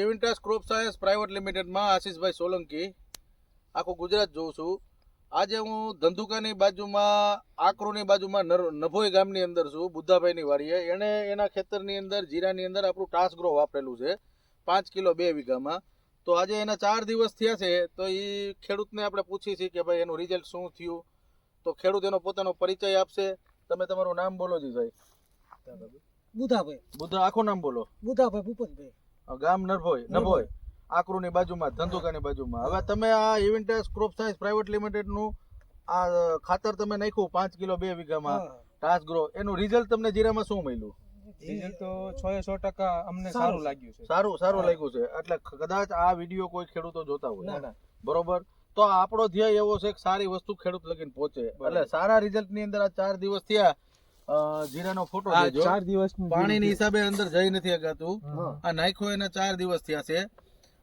એવિન્ટાસ crop science private લિમિટેડમાં આશીષભાઈ Solanki આખું ગુજરાત જોઉં છું. આજે હું ધંધુકાની બાજુમાં આકરોની બાજુમાં નભોઈ ગામની અંદર છું, બુદ્ધાભાઈની વાડીએ. એણે એના ખેતરની અંદર જીરાની અંદર આપણું ટાસ્ગ્રો વાપરેલું છે 5 કિલો 2 વીઘામાં. તો આજે એના 4 દિવસ થયા છે. તો એ ખેડૂતને આપણે પૂછી છીએ કે ભાઈ એનું રિઝલ્ટ શું થયું. તો ખેડૂત એનો પોતાનો પરિચય આપશે. તમે તમારું નામ બોલો જી ભાઈ. બુધાભાઈ. બુદ્ધા આખું નામ બોલો. બુધાભાઈ ભૂપતભાઈ. ગામ નભોઈ આકરુની બાજુમાં, ધંધુકાની બાજુમાં. હવે તમે આ એવિન્ટાસ ક્રોપ સાયન્સ પ્રાઇવેટ લિમિટેડનું આ ખાતર તમે નાખ્યું 5 કિલો 2 વીઘામાં ટાસ્ગ્રો, એનું રિઝલ્ટ તમને જીરામાં શું મળ્યું? રિઝલ્ટ તો 100% અમને સારું લાગ્યું છે. સારું લાગ્યું છે. એટલે કદાચ આ વિડીયો કોઈ ખેડૂતો જોતા હોય, બરોબર, તો આપણો ધ્યેય એવો છે કે સારી વસ્તુ ખેડૂત લગીને પહોંચે. એટલે સારા રિઝલ્ટ ની અંદર આ 4 દિવસ થયા. જીરાનો ફોટો દેજો. 4 દિવસ પાણીની હિસાબે અંદર જઈ નથી શકાતું. આ નાખ્યો એના 4 દિવસ થયા છે.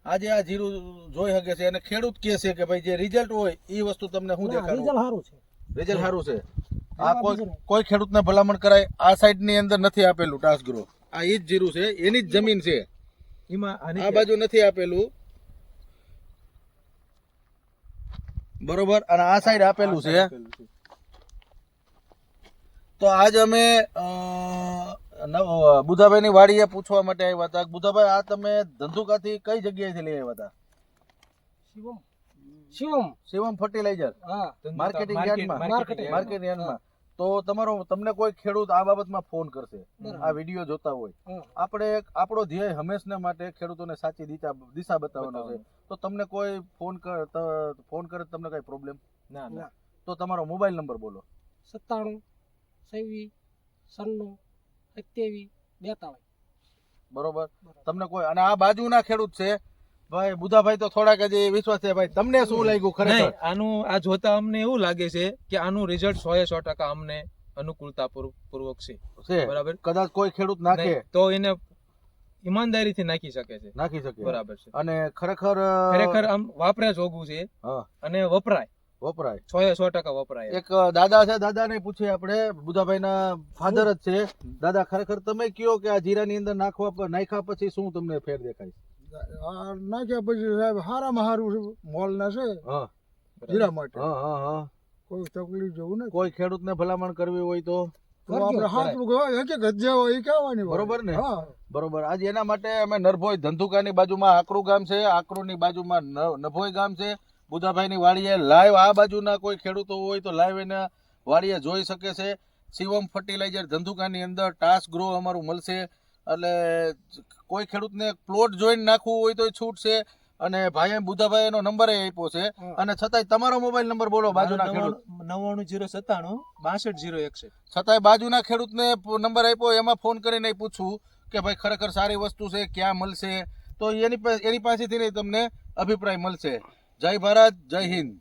આજે આ જીરું જોઈ શકે છે અને ખેડૂત કહે છે કે ભાઈ જે રિઝલ્ટ હોય એ વસ્તુ તમને શું દેખાડું? રિઝલ્ટ સારું છે. આ કોઈ ખેડૂતને ભલામણ કરાય. આ સાઈડ ની અંદર નથી આપેલું ટાસ્ગ્રો. આ ઈ જ જીરું છે, એની જ જમીન છે. એમાં આ બાજુ નથી આપેલું, બરોબર, અને આ સાઈડ આપેલું છે. તો આજ અમે બુધાભાઈની વાડીએ પૂછવા માટે આવ્યા હતા. બુધાભાઈ, આ તમે ધંધુકાથી કઈ જગ્યાએથી લઈ આવ્યા હતા? શિવમ ફર્ટિલાઇઝર માર્કેટિંગ યાર્ડમાં. તો તમને કોઈ ખેડૂત આ બાબતમાં ફોન કરશે, આ વિડીયો જોતા હોય. આપણો ધ્યેય હંમેશા માટે ખેડૂતોને સાચી દિશા બતાવવાનો છે. તો તમને કોઈ ફોન કરે તમને કઈ પ્રોબ્લેમ ના? તો તમારો મોબાઈલ નંબર બોલો. 97 27 96 27 42. બરોબર. તમને કોઈ, અને આ બાજુના ખેડૂત છે ભાઈ બુધાભાઈ, તો થોડાક હજી વિશ્વાસ છે. ભાઈ તમને શું લાગ્યું ખરેખર? આનું આ જોતા અમને એવું લાગે છે કે આનું રિઝલ્ટ 100% અમને અનુકૂળતા પૂર્વક છે. બરાબર. કદાચ કોઈ ખેડૂત નાખે તો એને ઈમાનદારીથી નાખી શકે છે. બરાબર છે. અને ખરેખર આમ વાપરે જોગું છે અને વપરાય 100% વપરાય. એક દાદા છે, દાદા ને પૂછીએ આપણે. બુધાભાઈ ના ફાધર જ છે. દાદા, ખરેખર તમે કયો કે આ જીરાની અંદર નાખ્યા પછી શું તમને ફેર દેખાય? નાખ્યા પછી સાહેબ સારામાં સારું મોલ ના છે જીરા માટે. કોઈ તકલીફ જેવું નહીં. કોઈ ખેડૂતને ભલામણ કરવી હોય તો આપણે હાથું કહેવાય હકીકત જે હોય એ કહેવાની. બરોબર ને? બરોબર. આજે એના માટે અમે નરભોઈ ધંધુકાની બાજુમાં આકરુ ગામ છે, આકરુની બાજુમાં નભોઈ ગામ છે. બુધાભાઈની વાડીએ લાઈવ આ બાજુના કોઈ ખેડૂતો હોય તો લાઈવ એના વાડીએ જોઈ શકે છે. શિવમ ફર્ટિલાઇઝર ધંધુકાની અંદર ટાસ્ગ્રો અમારું મળશે. એટલે કોઈ ખેડૂતને પ્લોટ જોઈને નાખવું હોય તો છૂટ છે. અને ભાઈ બુધાભાઈ એનો નંબર આપ્યો છે. અને છતાંય તમારો મોબાઈલ નંબર બોલો બાજુના ખેડૂત. 99097 62061. છતાંય બાજુના ખેડૂતને નંબર આપ્યો, એમાં ફોન કરીને પૂછવું કે ભાઈ ખરેખર સારી વસ્તુ છે, ક્યાં મળશે. તો એની પાસેથી તમને અભિપ્રાય મળશે. જય ભારત, જય હિન્દ.